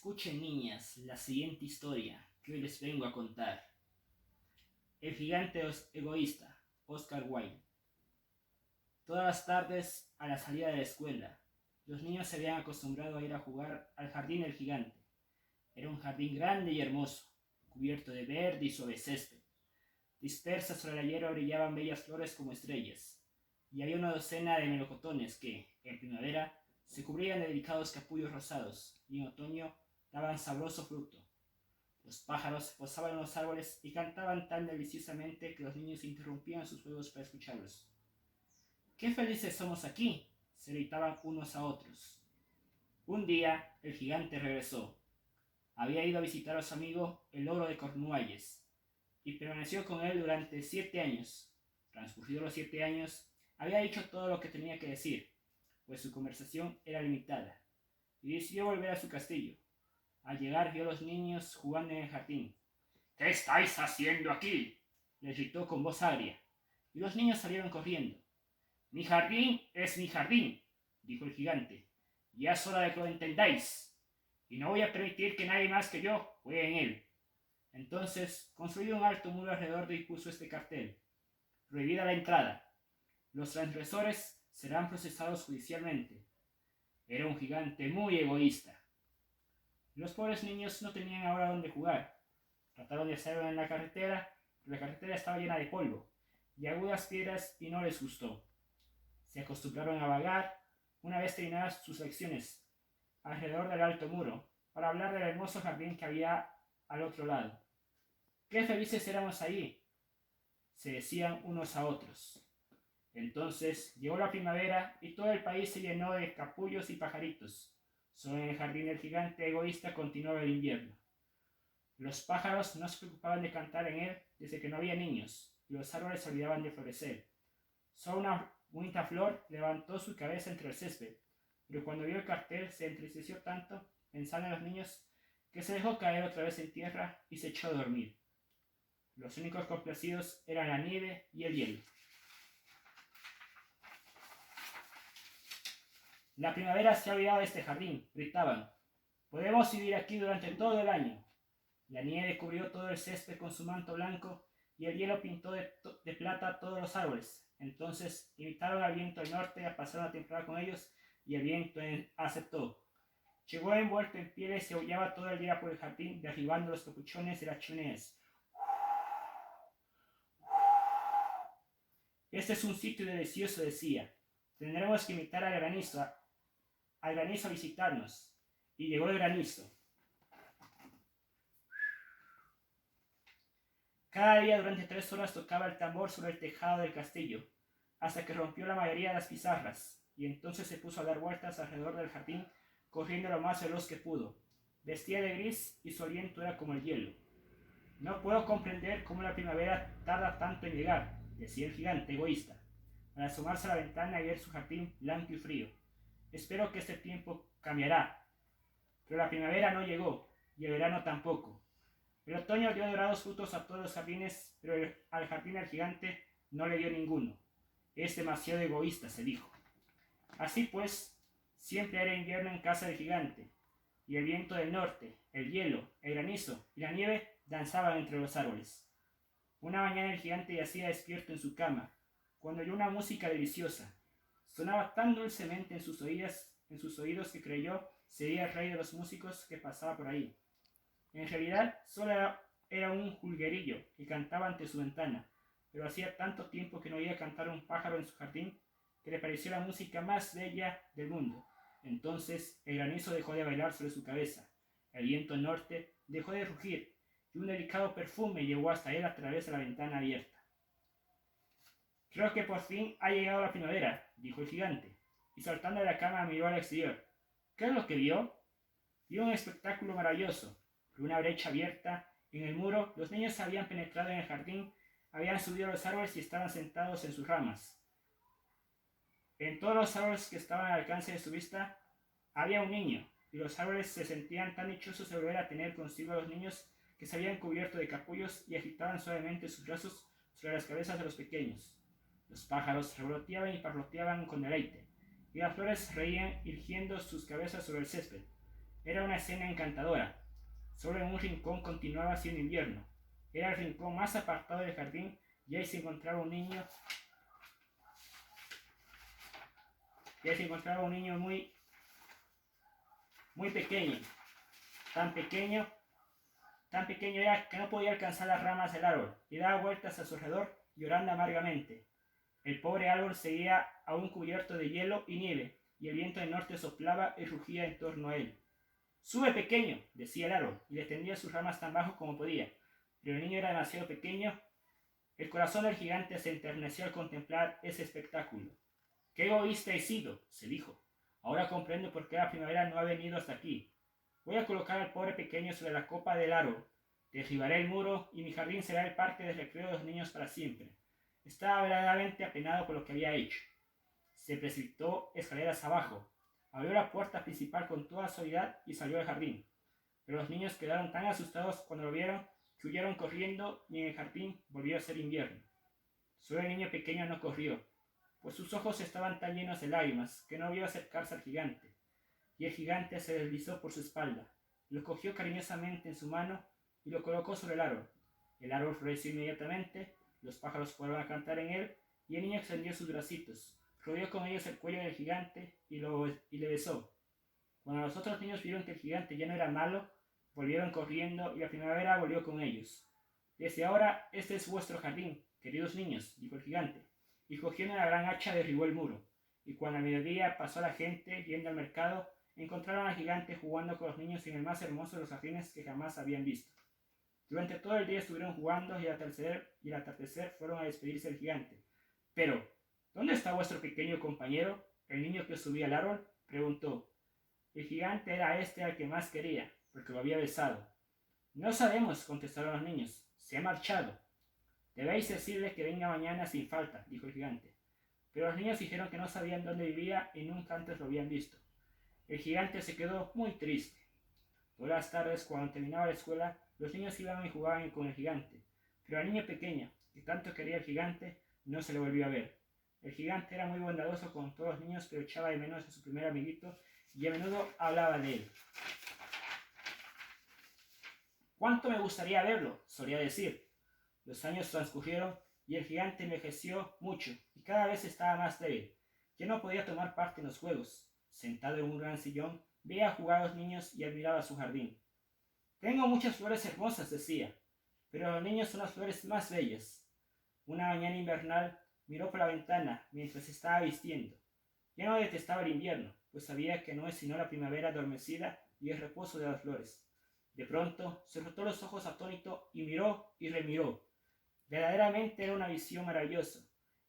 Escuchen, niñas, la siguiente historia que hoy les vengo a contar. El gigante egoísta, Oscar Wilde. Todas las tardes, a la salida de la escuela, los niños se habían acostumbrado a ir a jugar al jardín del gigante. Era un jardín grande y hermoso, cubierto de verde y suave césped. Dispersas sobre la hierba brillaban bellas flores como estrellas, y había una docena de melocotones que, en primavera, se cubrían de delicados capullos rosados, y en otoño daban sabroso fruto. Los pájaros posaban en los árboles y cantaban tan deliciosamente que los niños interrumpían sus juegos para escucharlos. ¡Qué felices somos aquí!, se gritaban unos a otros. Un día el gigante regresó. Había ido a visitar a su amigo el ogro de Cornualles y permaneció con él durante 7 años. Transcurridos los 7 años, había dicho todo lo que tenía que decir, pues su conversación era limitada, y decidió volver a su castillo. Al llegar vio a los niños jugando en el jardín. «¿Qué estáis haciendo aquí?», les gritó con voz agria, y los niños salieron corriendo. «Mi jardín es mi jardín», dijo el gigante. «Ya es hora de que lo entendáis, y no voy a permitir que nadie más que yo juegue en él». Entonces construyó un alto muro alrededor y puso este cartel: «Prohibida la entrada. Los transgresores serán procesados judicialmente». Era un gigante muy egoísta. Los pobres niños no tenían ahora dónde jugar. Trataron de hacerlo en la carretera, pero la carretera estaba llena de polvo y agudas piedras y no les gustó. Se acostumbraron a vagar, una vez terminadas sus lecciones, alrededor del alto muro, para hablar del hermoso jardín que había al otro lado. «¡Qué felices éramos allí!», se decían unos a otros. Entonces llegó la primavera y todo el país se llenó de capullos y pajaritos. Solo en el jardín del gigante egoísta continuaba el invierno. Los pájaros no se preocupaban de cantar en él desde que no había niños, y los árboles se olvidaban de florecer. Solo una bonita flor levantó su cabeza entre el césped, pero cuando vio el cartel se entristeció tanto pensando en los niños que se dejó caer otra vez en tierra y se echó a dormir. Los únicos complacidos eran la nieve y el hielo. «La primavera se ha olvidado de este jardín», gritaban. «Podemos vivir aquí durante todo el año». La nieve cubrió todo el césped con su manto blanco y el hielo pintó de plata todos los árboles. Entonces invitaron al viento del norte a pasar una temporada con ellos y el viento aceptó. Llegó envuelto en pieles y se aullaba todo el día por el jardín, derribando los capuchones de las chimeneas. «Este es un sitio delicioso», decía. «Tendremos que invitar al granizo a visitarnos». Y llegó el granizo. Cada día durante 3 horas tocaba el tambor sobre el tejado del castillo, hasta que rompió la mayoría de las pizarras, y entonces se puso a dar vueltas alrededor del jardín, corriendo lo más veloz que pudo. Vestía de gris y su aliento era como el hielo. «No puedo comprender cómo la primavera tarda tanto en llegar», decía el gigante egoísta, al asomarse a la ventana y ver su jardín blanco y frío. «Espero que este tiempo cambiará». Pero la primavera no llegó, y el verano tampoco. El otoño dio dorados frutos a todos los jardines, pero al jardín del gigante no le dio ninguno. «Es demasiado egoísta», se dijo. Así pues, siempre era invierno en casa del gigante, y el viento del norte, el hielo, el granizo y la nieve danzaban entre los árboles. Una mañana el gigante yacía despierto en su cama, cuando oyó una música deliciosa. Sonaba tan dulcemente en sus oídos que creyó sería el rey de los músicos que pasaba por ahí. En realidad solo era un jilguerillo que cantaba ante su ventana, pero hacía tanto tiempo que no oía cantar un pájaro en su jardín que le pareció la música más bella del mundo. Entonces el granizo dejó de bailar sobre su cabeza, el viento norte dejó de rugir, y un delicado perfume llegó hasta él a través de la ventana abierta. «Creo que por fin ha llegado la primavera», dijo el gigante, y saltando de la cama miró al exterior. ¿Qué es lo que vio? Vio un espectáculo maravilloso. Por una brecha abierta en el muro, los niños habían penetrado en el jardín, habían subido a los árboles y estaban sentados en sus ramas. En todos los árboles que estaban al alcance de su vista había un niño, y los árboles se sentían tan dichosos de volver a tener consigo a los niños que se habían cubierto de capullos y agitaban suavemente sus brazos sobre las cabezas de los pequeños. Los pájaros revoloteaban y parloteaban con deleite, y las flores reían irgiendo sus cabezas sobre el césped. Era una escena encantadora. Solo en un rincón continuaba siendo invierno. Era el rincón más apartado del jardín y ahí se encontraba un niño. Muy, muy pequeño. Tan pequeño, tan pequeño era que no podía alcanzar las ramas del árbol y daba vueltas a su alrededor llorando amargamente. El pobre árbol seguía aún cubierto de hielo y nieve, y el viento del norte soplaba y rugía en torno a él. «Sube, pequeño», decía el árbol, y le tendía sus ramas tan bajo como podía. Pero el niño era demasiado pequeño. El corazón del gigante se enterneció al contemplar ese espectáculo. «¡Qué egoísta he sido!», se dijo. «Ahora comprendo por qué la primavera no ha venido hasta aquí. Voy a colocar al pobre pequeño sobre la copa del árbol. Derribaré el muro y mi jardín será el parque de recreo de los niños para siempre». Estaba verdaderamente apenado por lo que había hecho. Se precipitó escaleras abajo, abrió la puerta principal con toda suavidad y salió al jardín. Pero los niños quedaron tan asustados cuando lo vieron que huyeron corriendo y en el jardín volvió a ser invierno. Solo el niño pequeño no corrió, pues sus ojos estaban tan llenos de lágrimas que no vio acercarse al gigante. Y el gigante se deslizó por su espalda, lo cogió cariñosamente en su mano y lo colocó sobre el árbol. El árbol floreció inmediatamente, los pájaros fueron a cantar en él y el niño extendió sus bracitos, rodeó con ellos el cuello del gigante y le besó. Cuando los otros niños vieron que el gigante ya no era malo, volvieron corriendo y la primavera volvió con ellos. «Desde ahora este es vuestro jardín, queridos niños», dijo el gigante, y cogiendo una gran hacha derribó el muro. Y cuando al mediodía pasó la gente yendo al mercado, encontraron al gigante jugando con los niños en el más hermoso de los jardines que jamás habían visto. Durante todo el día estuvieron jugando y al atardecer fueron a despedirse del gigante. «Pero, ¿dónde está vuestro pequeño compañero, el niño que subía al árbol?», preguntó. El gigante era este al que más quería, porque lo había besado. «No sabemos», contestaron los niños. «Se ha marchado». «Debéis decirle que venga mañana sin falta», dijo el gigante. Pero los niños dijeron que no sabían dónde vivía y nunca antes lo habían visto. El gigante se quedó muy triste. Todas las tardes, cuando terminaba la escuela, los niños iban y jugaban con el gigante. Pero al niño pequeño, que tanto quería el gigante, no se le volvió a ver. El gigante era muy bondadoso con todos los niños, pero echaba de menos a su primer amiguito y a menudo hablaba de él. «¿Cuánto me gustaría verlo?», solía decir. Los años transcurrieron y el gigante envejeció mucho y cada vez estaba más débil. Ya no podía tomar parte en los juegos. Sentado en un gran sillón, veía jugar a los niños y admiraba su jardín. «Tengo muchas flores hermosas», decía, «pero los niños son las flores más bellas». Una mañana invernal miró por la ventana mientras estaba vistiendo. Ya no detestaba el invierno, pues sabía que no es sino la primavera adormecida y el reposo de las flores. De pronto se frotó los ojos atónito y miró y remiró. Verdaderamente era una visión maravillosa.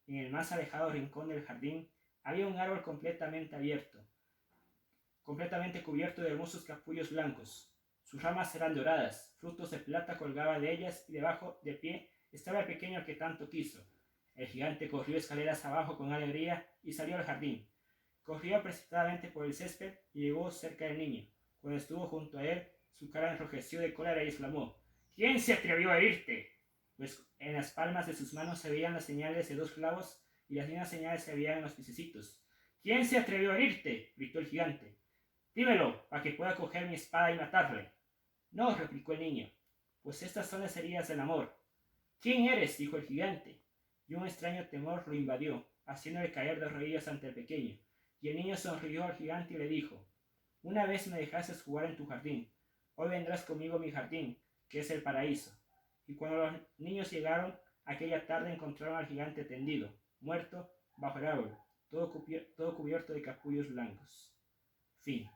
En el más alejado rincón del jardín había un árbol completamente cubierto de hermosos capullos blancos. Sus ramas eran doradas, frutos de plata colgaban de ellas y debajo, de pie, estaba el pequeño que tanto quiso. El gigante corrió escaleras abajo con alegría y salió al jardín. Corrió precipitadamente por el césped y llegó cerca del niño. Cuando estuvo junto a él, su cara enrojeció de cólera y exclamó: «¿Quién se atrevió a herirte?», pues en las palmas de sus manos se veían las señales de 2 clavos y las mismas señales se veían en los piececitos. «¿Quién se atrevió a herirte?», gritó el gigante. «Dímelo, para que pueda coger mi espada y matarle». «No», replicó el niño, «pues estas son las heridas del amor». «¿Quién eres?», dijo el gigante, y un extraño temor lo invadió, haciéndole caer de rodillas ante el pequeño. Y el niño sonrió al gigante y le dijo: «Una vez me dejaste jugar en tu jardín, hoy vendrás conmigo a mi jardín, que es el paraíso». Y cuando los niños llegaron, aquella tarde encontraron al gigante tendido, muerto, bajo el árbol, todo cubierto de capullos blancos. Fin.